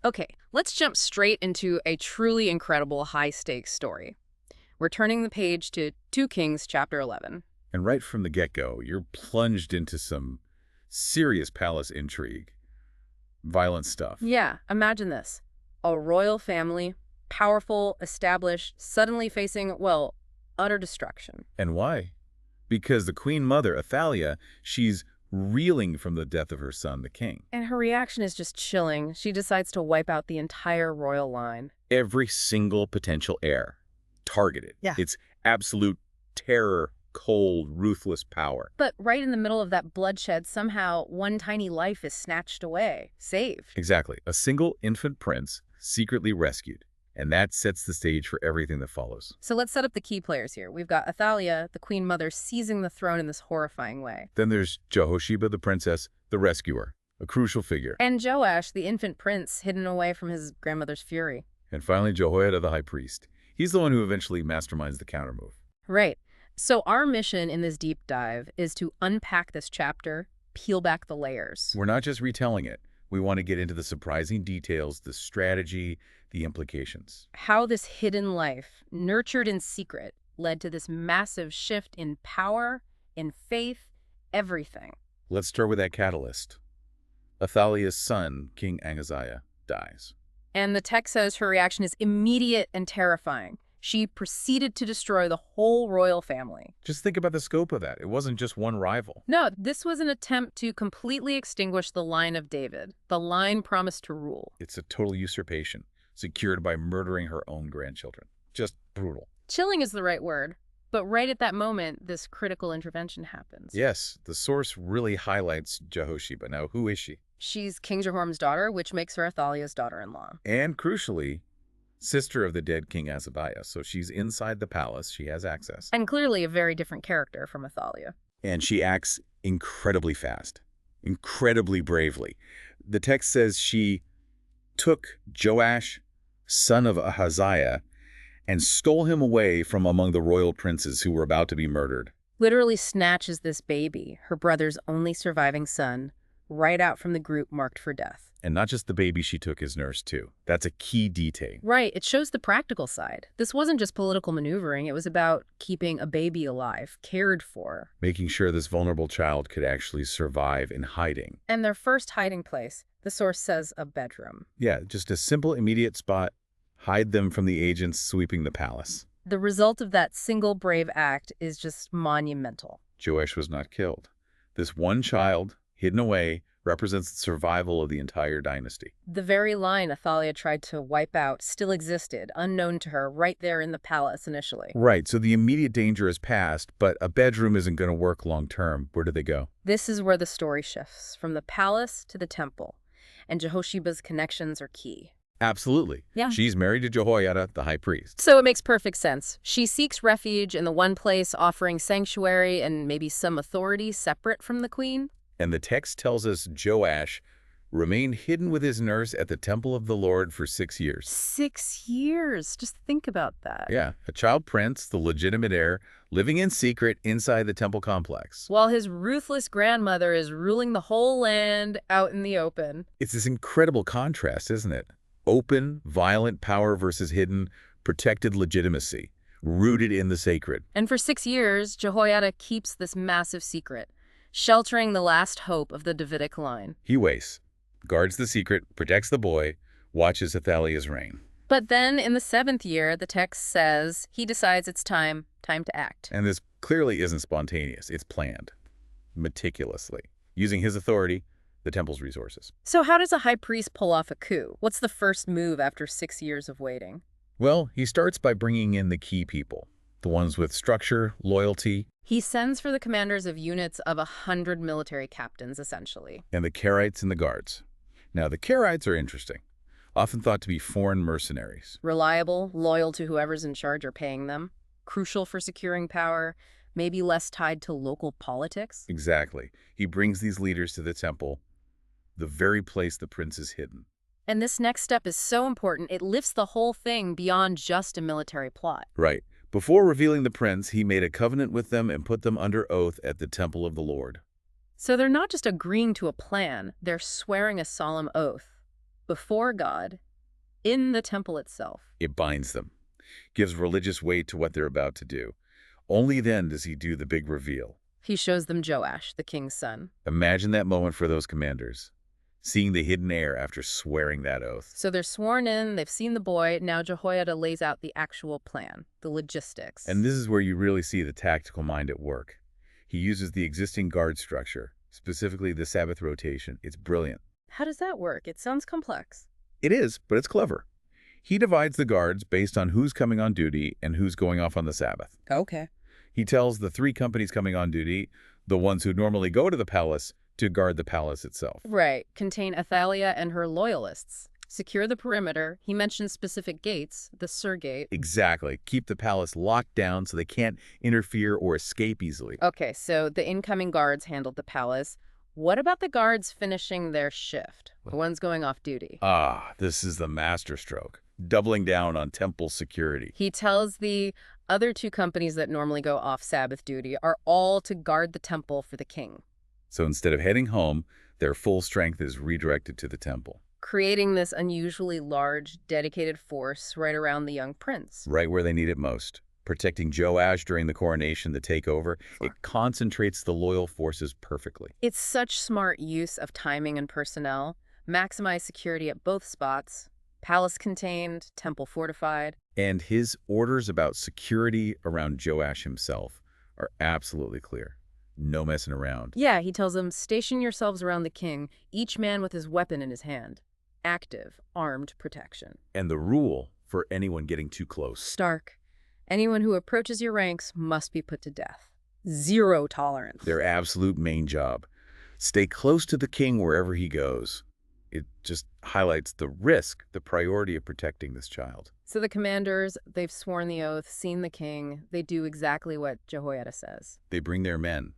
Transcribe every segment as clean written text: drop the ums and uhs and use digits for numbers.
Okay, let's jump straight into a truly incredible high-stakes story. We're turning the page to 2 Kings chapter 11. And right from the get-go, you're plunged into some serious palace intrigue, violent stuff. Yeah, imagine this. A royal family, powerful, established, suddenly facing, well, utter destruction. And why? Because the queen mother, Athaliah, she's reeling from the death of her son, the king. And her reaction is just chilling. She decides to wipe out the entire royal line. Every single potential heir targeted. Yeah. It's absolute terror, cold, ruthless power. But right in the middle of that bloodshed, somehow one tiny life is snatched away, saved. Exactly. A single infant prince secretly rescued. And that sets the stage for everything that follows. So let's set up the key players here. We've got Athaliah, the queen mother, seizing the throne in this horrifying way. Then there's Jehosheba, the princess, the rescuer, a crucial figure. And Joash, the infant prince, hidden away from his grandmother's fury. And finally, Jehoiada, the high priest. He's the one who eventually masterminds the countermove. Right. So our mission in this deep dive is to unpack this chapter, peel back the layers. We're not just retelling it. We want to get into the surprising details, the strategy, the implications. How this hidden life, nurtured in secret, led to this massive shift in power, in faith, everything. Let's start with that catalyst. Athaliah's son, King Ahaziah, dies. And the text says her reaction is immediate and terrifying. She proceeded to destroy the whole royal family. Just think about the scope of that. It wasn't just one rival. No, this was an attempt to completely extinguish the line of David, the line promised to rule. It's a total usurpation, secured by murdering her own grandchildren. Just brutal. Chilling is the right word, but right at that moment, this critical intervention happens. Yes, the source really highlights Jehosheba. Now, who is she? She's King Jehoram's daughter, which makes her Athaliah's daughter-in-law. And crucially, sister of the dead King Ahaziah. So she's inside the palace. She has access. And clearly a very different character from Athaliah. And she acts incredibly fast, incredibly bravely. The text says she took Joash, son of Ahaziah, and stole him away from among the royal princes who were about to be murdered. Literally snatches this baby, her brother's only surviving son, right out from the group marked for death. And not just the baby she took as nurse, too. That's a key detail. Right, it shows the practical side. This wasn't just political maneuvering, it was about keeping a baby alive, cared for. Making sure this vulnerable child could actually survive in hiding. And their first hiding place, the source says a bedroom. Yeah, just a simple, immediate spot. Hide them from the agents sweeping the palace. The result of that single brave act is just monumental. Joash was not killed. This one child, hidden away, represents the survival of the entire dynasty. The very line Athaliah tried to wipe out still existed, unknown to her, right there in the palace initially. Right, so the immediate danger is past, but a bedroom isn't going to work long term. Where do they go? This is where the story shifts, from the palace to the temple, and Jehosheba's connections are key. Absolutely. Yeah. She's married to Jehoiada, the high priest. So it makes perfect sense. She seeks refuge in the one place, offering sanctuary and maybe some authority separate from the queen. And the text tells us Joash remained hidden with his nurse at the temple of the Lord for 6 years. 6 years. Just think about that. Yeah, a child prince, the legitimate heir, living in secret inside the temple complex. While his ruthless grandmother is ruling the whole land out in the open. It's this incredible contrast, isn't it? Open, violent power versus hidden, protected legitimacy, rooted in the sacred. And for 6 years, Jehoiada keeps this massive secret, sheltering the last hope of the Davidic line. He waits, guards the secret, protects the boy, watches Athaliah's reign. But then in the 7th year, the text says he decides it's time to act. And this clearly isn't spontaneous. It's planned, meticulously, using his authority, the temple's resources. So how does a high priest pull off a coup? What's the first move after 6 years of waiting? Well, he starts by bringing in the key people, the ones with structure, loyalty. He sends for the commanders of units of 100 military captains, essentially. And the Karaites and the guards. Now, the Karaites are interesting, often thought to be foreign mercenaries. Reliable, loyal to whoever's in charge or paying them, crucial for securing power, maybe less tied to local politics. Exactly. He brings these leaders to the temple, the very place the prince is hidden. And this next step is so important, it lifts the whole thing beyond just a military plot. Right. Before revealing the prince, he made a covenant with them and put them under oath at the temple of the Lord. So they're not just agreeing to a plan, they're swearing a solemn oath. before God, in the temple itself. It binds them, gives religious weight to what they're about to do. Only then does he do the big reveal. He shows them Joash, the king's son. Imagine that moment for those commanders, seeing the hidden heir after swearing that oath. So they're sworn in, they've seen the boy, now Jehoiada lays out the actual plan, the logistics. And this is where you really see the tactical mind at work. He uses the existing guard structure, specifically the Sabbath rotation. It's brilliant. How does that work? It sounds complex. It is, but it's clever. He divides the guards based on who's coming on duty and who's going off on the Sabbath. Okay. He tells the 3 companies coming on duty, the ones who normally go to the palace, to guard the palace itself. Right. Contain Athaliah and her loyalists. Secure the perimeter. He mentions specific gates, the Sur Gate. Exactly. Keep the palace locked down so they can't interfere or escape easily. Okay, so the incoming guards handled the palace. What about the guards finishing their shift? The ones going off duty? This is the masterstroke. Doubling down on temple security. He tells the other 2 companies that normally go off Sabbath duty are all to guard the temple for the king. So instead of heading home, their full strength is redirected to the temple. Creating this unusually large, dedicated force right around the young prince. Right where they need it most. Protecting Joash during the coronation, the takeover, it concentrates the loyal forces perfectly. It's such smart use of timing and personnel. Maximize security at both spots. Palace contained, temple fortified. And his orders about security around Joash himself are absolutely clear. No messing around. Yeah, he tells them, station yourselves around the king, each man with his weapon in his hand. Active, armed protection. And the rule for anyone getting too close. Stark. Anyone who approaches your ranks must be put to death. 0 tolerance. Their absolute main job. Stay close to the king wherever he goes. It just highlights the risk, the priority of protecting this child. So the commanders, they've sworn the oath, seen the king. They do exactly what Jehoiada says. They bring their men.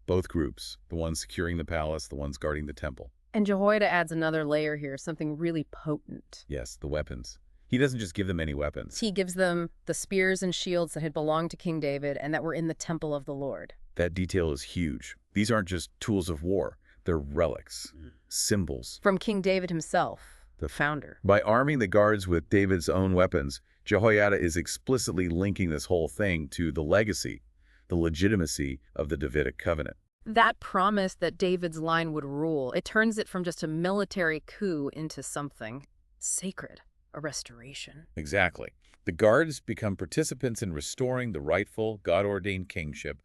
Both groups, the ones securing the palace, the ones guarding the temple. And Jehoiada adds another layer here, something really potent. Yes, the weapons. He doesn't just give them any weapons. He gives them the spears and shields that had belonged to King David and that were in the temple of the Lord. That detail is huge. These aren't just tools of war. They're relics, symbols. From King David himself, the founder. By arming the guards with David's own weapons, Jehoiada is explicitly linking this whole thing to the legacy, the legitimacy of the Davidic covenant. That promise that David's line would rule, it turns it from just a military coup into something sacred, a restoration. Exactly. The guards become participants in restoring the rightful, God-ordained kingship,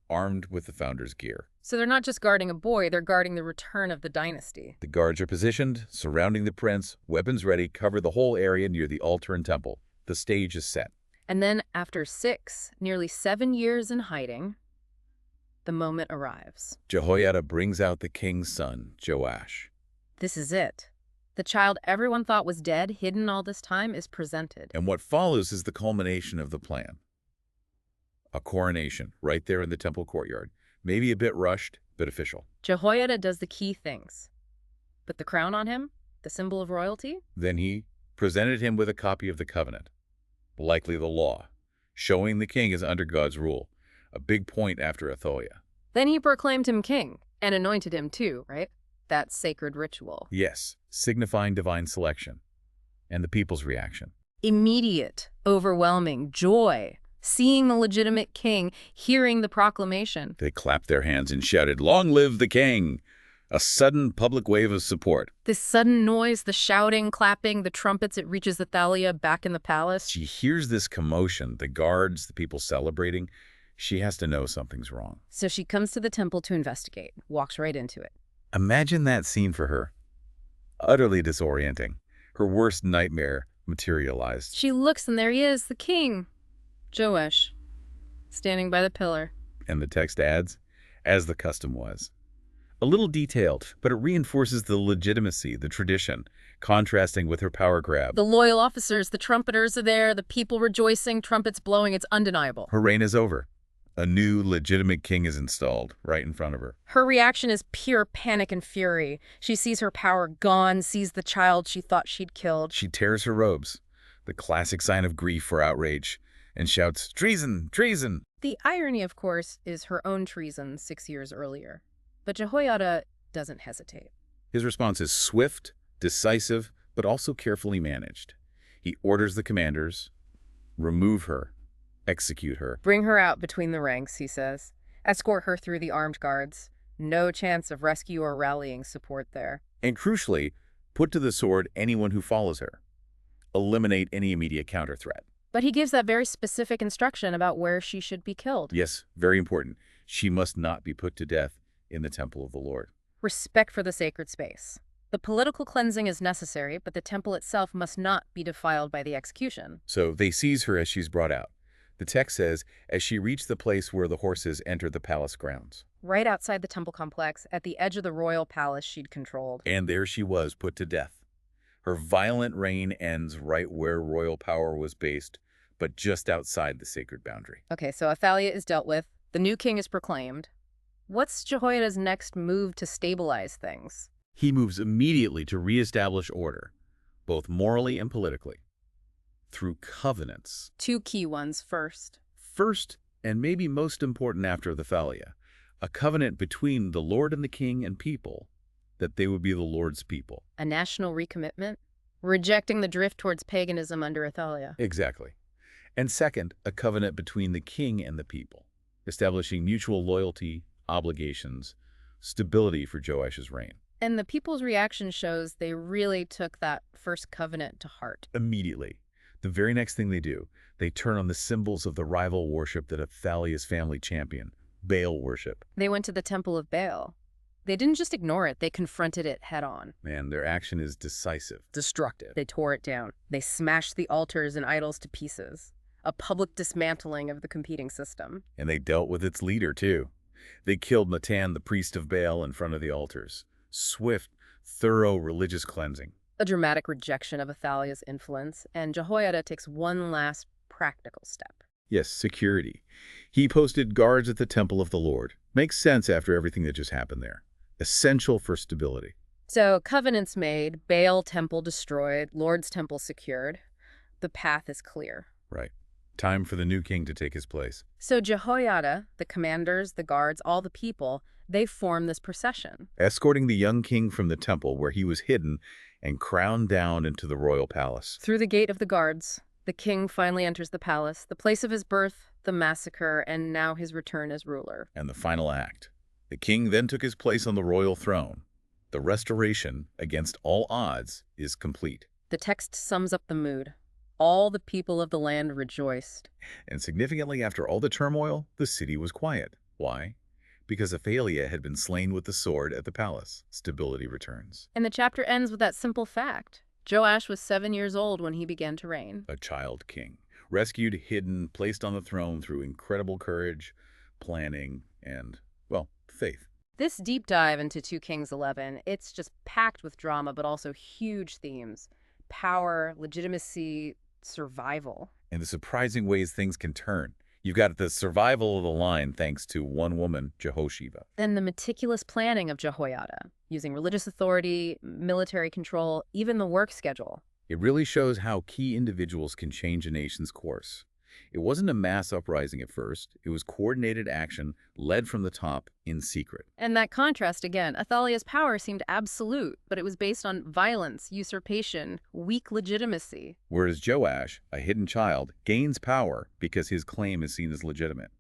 armed with the founder's gear. So they're not just guarding a boy, they're guarding the return of the dynasty. The guards are positioned, surrounding the prince, weapons ready, cover the whole area near the altar and temple. The stage is set. And then after 6, nearly 7 years in hiding, the moment arrives. Jehoiada brings out the king's son, Joash. This is it. The child everyone thought was dead, hidden all this time, is presented. And what follows is the culmination of the plan. A coronation, right there in the temple courtyard. Maybe a bit rushed, but official. Jehoiada does the key things. Put the crown on him, the symbol of royalty. Then he presented him with a copy of the covenant, likely the law, showing the king is under God's rule, a big point after Athaliah. Then he proclaimed him king, and anointed him too, right? That sacred ritual. Yes, signifying divine selection. And the people's reaction. Immediate, overwhelming joy. Seeing the legitimate king, hearing the proclamation. They clapped their hands and shouted, "Long live the king!" A sudden public wave of support. This sudden noise, the shouting, clapping, the trumpets, it reaches Athaliah back in the palace. She hears this commotion, the guards, the people celebrating. She has to know something's wrong. So she comes to the temple to investigate, walks right into it. Imagine that scene for her. Utterly disorienting. Her worst nightmare materialized. She looks and there he is, the king, Joash, standing by the pillar. And the text adds, as the custom was. A little detailed, but it reinforces the legitimacy, the tradition, contrasting with her power grab. The loyal officers, the trumpeters are there, the people rejoicing, trumpets blowing, it's undeniable. Her reign is over. A new, legitimate king is installed right in front of her. Her reaction is pure panic and fury. She sees her power gone, sees the child she thought she'd killed. She tears her robes, the classic sign of grief or outrage, and shouts, "Treason! Treason!" The irony, of course, is her own treason 6 years earlier. But Jehoiada doesn't hesitate. His response is swift, decisive, but also carefully managed. He orders the commanders, remove her, execute her, Bring her out between the ranks, he says. Escort her through the armed guards. No chance of rescue or rallying support there. and crucially, put to the sword anyone who follows her. Eliminate any immediate counter threat. But he gives that very specific instruction about where she should be killed. Yes, very important. She must not be put to death in the temple of the Lord. Respect for the sacred space. The political cleansing is necessary, but the temple itself must not be defiled by the execution. So they seize her as she's brought out. The text says, as she reached the place where the horses entered the palace grounds. Right outside the temple complex, at the edge of the royal palace she'd controlled. And there she was, put to death. Her violent reign ends right where royal power was based, but just outside the sacred boundary. Okay, so Athaliah is dealt with. The new king is proclaimed. What's Jehoiada's next move to stabilize things? He moves immediately to reestablish order, both morally and politically, through covenants. Two key ones first. First, and maybe most important after the Athaliah, a covenant between the Lord and the king and people, that they would be the Lord's people. A national recommitment? Rejecting the drift towards paganism under Athaliah. Exactly. And second, a covenant between the king and the people, establishing mutual loyalty, obligations, stability for Joash's reign. And the people's reaction shows they really took that first covenant to heart. Immediately, the very next thing they do, they turn on the symbols of the rival worship that Athaliah's family championed, Baal worship. They went to the temple of Baal. They didn't just ignore it, they confronted it head on. And their action is decisive. Destructive. They tore it down. They smashed the altars and idols to pieces. A public dismantling of the competing system. And they dealt with its leader, too. They killed Matan, the priest of Baal, in front of the altars. Swift, thorough religious cleansing. A dramatic rejection of Athaliah's influence, and Jehoiada takes one last practical step. Yes, security. He posted guards at the temple of the Lord. Makes sense after everything that just happened there. Essential for stability. So, covenants made, Baal temple destroyed, Lord's temple secured. The path is clear. Right. Time for the new king to take his place. So Jehoiada, the commanders, the guards, all the people, they form this procession. Escorting the young king from the temple where he was hidden and crowned down into the royal palace. Through the gate of the guards, the king finally enters the palace, the place of his birth, the massacre, and now his return as ruler. And the final act. The king then took his place on the royal throne. The restoration, against all odds, is complete. The text sums up the mood. All the people of the land rejoiced. And significantly, after all the turmoil, the city was quiet. Why? Because Athaliah had been slain with the sword at the palace. Stability returns. And the chapter ends with that simple fact. Joash was 7 years old when he began to reign. A child king. Rescued, hidden, placed on the throne through incredible courage, planning, and, well, faith. This deep dive into 2 Kings 11, it's just packed with drama, but also huge themes. Power, legitimacy, survival. And the surprising ways things can turn. You've got the survival of the line thanks to one woman, Jehosheba. And the meticulous planning of Jehoiada, using religious authority, military control, even the work schedule. It really shows how key individuals can change a nation's course. It wasn't a mass uprising at first. It was coordinated action led from the top in secret. And that contrast again, Athaliah's power seemed absolute, but it was based on violence, usurpation, weak legitimacy. Whereas Joash, a hidden child, gains power because his claim is seen as legitimate.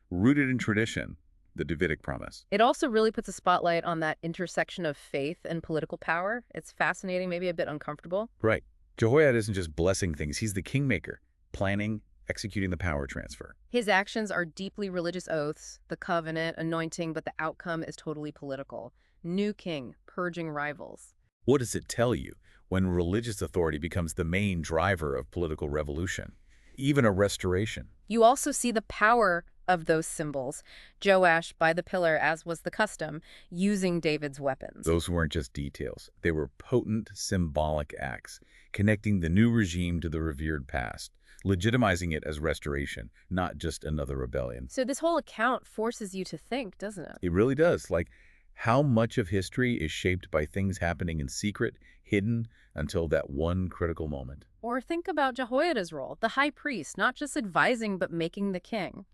Rooted in tradition, the Davidic promise. It also really puts a spotlight on that intersection of faith and political power. It's fascinating, maybe a bit uncomfortable. Right. Jehoiada isn't just blessing things. He's the kingmaker, planning, executing the power transfer. His actions are deeply religious oaths, the covenant, anointing, but the outcome is totally political. New king, purging rivals. What does it tell you when religious authority becomes the main driver of political revolution, even a restoration? You also see the power of those symbols. Joash, by the pillar, as was the custom, using David's weapons. Those weren't just details. They were potent, symbolic acts, connecting the new regime to the revered past, legitimizing it as restoration, not just another rebellion. So this whole account forces you to think, doesn't it? It really does. Like, how much of history is shaped by things happening in secret, hidden, until that one critical moment? Or think about Jehoiada's role, the high priest, not just advising but making the king.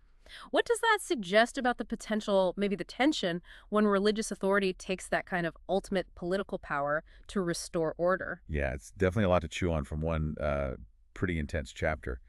What does that suggest about the potential, maybe the tension, when religious authority takes that kind of ultimate political power to restore order? Yeah, it's definitely a lot to chew on from one pretty intense chapter.